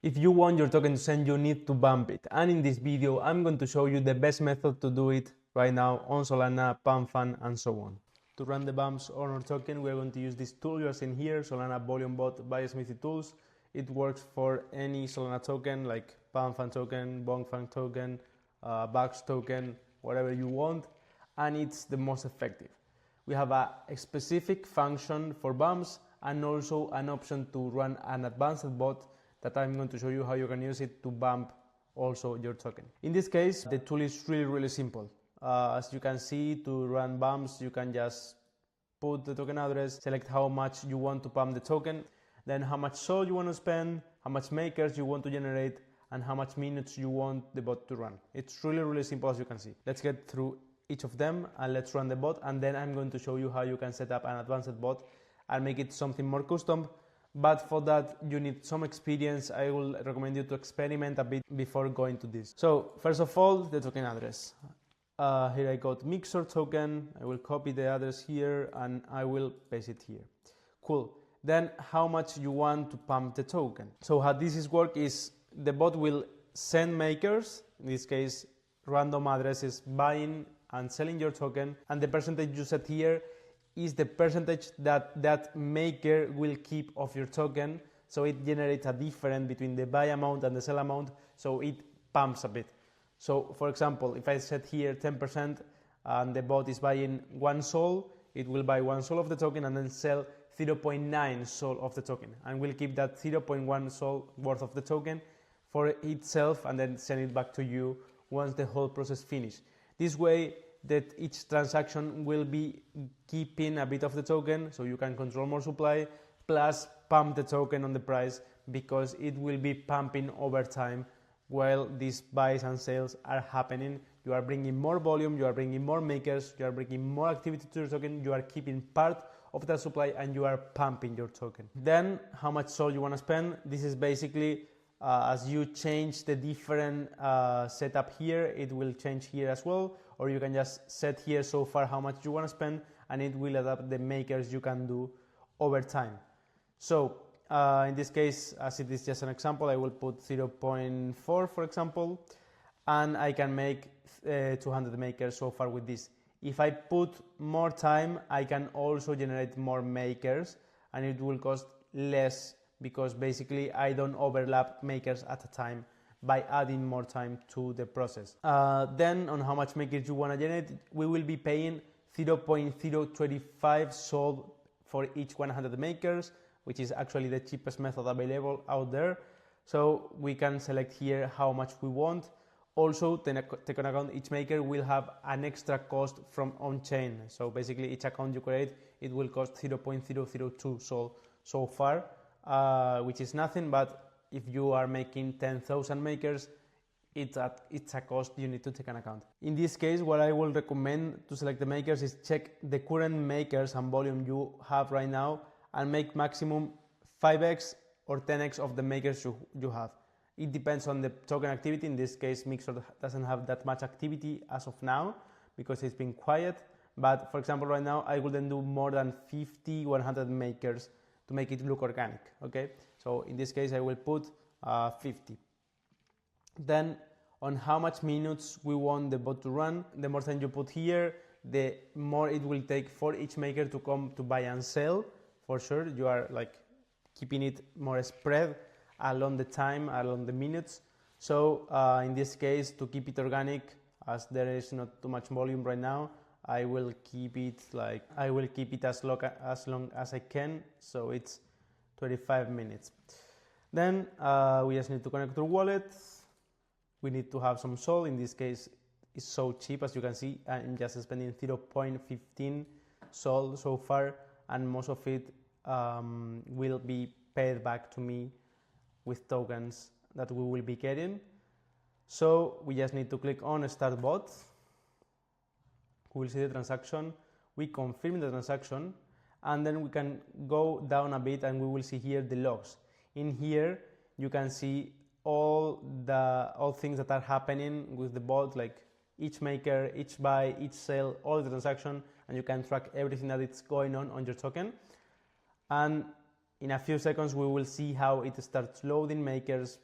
If you want your token to send, you need to bump it. And in this video, I'm going to show you the best method to do it right now on Solana, PumpFun, and so on. To run the bumps on our token, we're going to use this tool you are seeing here, Solana Volume Bot by Smithii Tools. It works for any Solana token like PumpFun token, PumpFun token, Bucks token, whatever you want, and it's the most effective. We have a specific function for bumps and also an option to run an advanced bot that I'm going to show you how you can use it to bump also your token. In this case, the tool is really simple. As you can see, to run bumps, you can just put the token address, select how much you want to pump the token, then how much SOL you want to spend, how much makers you want to generate, and how much minutes you want the bot to run. It's really simple, as you can see. Let's get through each of them and let's run the bot, and then I'm going to show you how you can set up an advanced bot and make it something more custom. But for that you need some experience. I will recommend you to experiment a bit before going to this. So first of all, the token address. Here I got Mixer token. I will copy the address here and I will paste it here. Cool. Then how much you want to pump the token. So how this is work is the bot will send makers, in this case random addresses, buying and selling your token, and the percentage you set here is the percentage that maker will keep of your token. So it generates a difference between the buy amount and the sell amount, so it pumps a bit. So for example, if I set here 10% and the bot is buying 1 SOL, it will buy 1 SOL of the token and then sell 0.9 SOL of the token, and will keep that 0.1 SOL worth of the token for itself and then send it back to you once the whole process finishes. This way that each transaction will be keeping a bit of the token, so you can control more supply, plus pump the token on the price, because it will be pumping over time while these buys and sales are happening. You are bringing more volume, you are bringing more makers, you are bringing more activity to your token, you are keeping part of that supply and you are pumping your token. Then how much SOL you want to spend. This is basically as you change the different setup here, it will change here as well, or you can just set here so far how much you want to spend and it will adapt the makers you can do over time. So in this case, as it is just an example, I will put 0.4 for example, and I can make 200 makers so far with this. If I put more time, I can also generate more makers and it will cost less, because basically I don't overlap makers at a time by adding more time to the process. Then on how much makers you want to generate, we will be paying 0.025 SOL for each 100 makers, which is actually the cheapest method available out there. So we can select here how much we want. Also, take on account each maker will have an extra cost from on-chain. So basically each account you create, it will cost 0.002 SOL so far, which is nothing, but if you are making 10,000 makers, it's a cost you need to take on account. In this case, what I will recommend to select the makers is check the current makers and volume you have right now and make maximum 5x or 10x of the makers you have. It depends on the token activity. In this case, Mixer doesn't have that much activity as of now because it's been quiet. But for example, right now, I wouldn't do more than 50, 100 makers to make it look organic, okay? So in this case, I will put 50. Then on how much minutes we want the bot to run, the more time you put here, the more it will take for each maker to come to buy and sell. For sure, you are like keeping it more spread along the time, along the minutes. So in this case, to keep it organic, as there is not too much volume right now, I will keep it as long as I can. So it's 25 minutes. Then we just need to connect to our wallet. We need to have some SOL. In this case, it's so cheap, as you can see. I'm just spending 0.15 SOL so far, and most of it will be paid back to me with tokens that we will be getting. So we just need to click on Start Bot. We will see the transaction. We confirm the transaction, and then we can go down a bit and we will see here the logs. In here you can see all things that are happening with the bot, like each maker, each buy, each sell, all the transaction, and you can track everything that is going on your token. And in a few seconds we will see how it starts loading makers,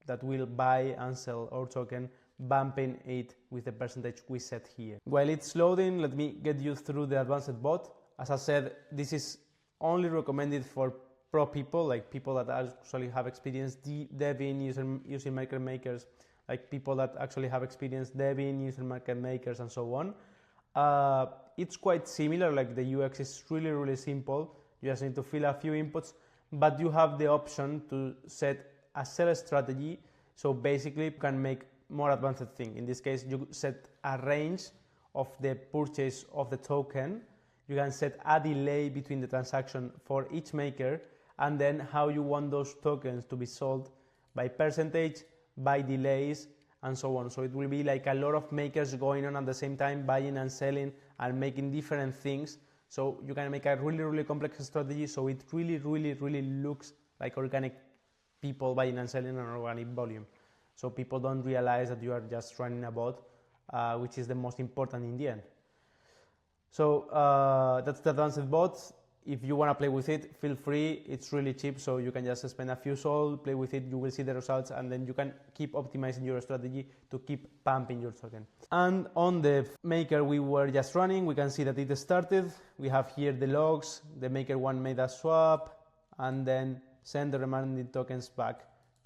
that will buy and sell our token, bumping it with the percentage we set here. While it's loading, let me get you through the advanced bot. As I said, this is only recommended for pro people, like people that actually have experience deving, using market makers, like people that actually have experience deving, using market makers, and so on. It's quite similar, like the UX is really simple. You just need to fill a few inputs, but you have the option to set a sell strategy. So basically you can make more advanced thing. In this case, you set a range of the purchase of the token. You can set a delay between the transaction for each maker, and then how you want those tokens to be sold by percentage, by delays, and so on. So it will be like a lot of makers going on at the same time, buying and selling and making different things. So you can make a really complex strategy, so it really looks like organic people buying and selling an organic volume. So people don't realize that you are just running a bot, which is the most important in the end. So that's the advanced bot. If you want to play with it, feel free. It's really cheap, so you can just spend a few SOL, play with it, you will see the results, and then you can keep optimizing your strategy to keep pumping your token. And on the maker we were just running, we can see that it started. We have here the logs. The maker one made a swap and then send the remaining tokens back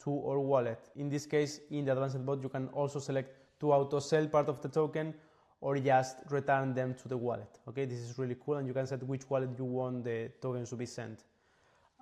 to our wallet. In this case, in the advanced bot, you can also select to auto sell part of the token or just return them to the wallet. Okay, this is really cool, and you can set which wallet you want the tokens to be sent.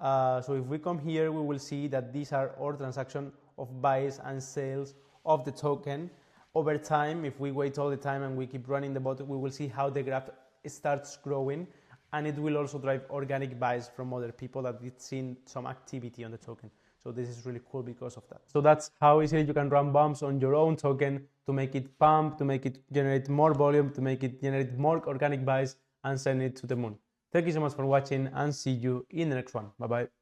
So if we come here, we will see that these are our transactions of buys and sales of the token. Over time, if we wait all the time and we keep running the bot, we will see how the graph starts growing, and it will also drive organic buys from other people that it's seen some activity on the token. So this is really cool because of that. So that's how easily you can run bumps on your own token to make it pump, to make it generate more volume, to make it generate more organic buys and send it to the moon. Thank you so much for watching, and see you in the next one. Bye bye.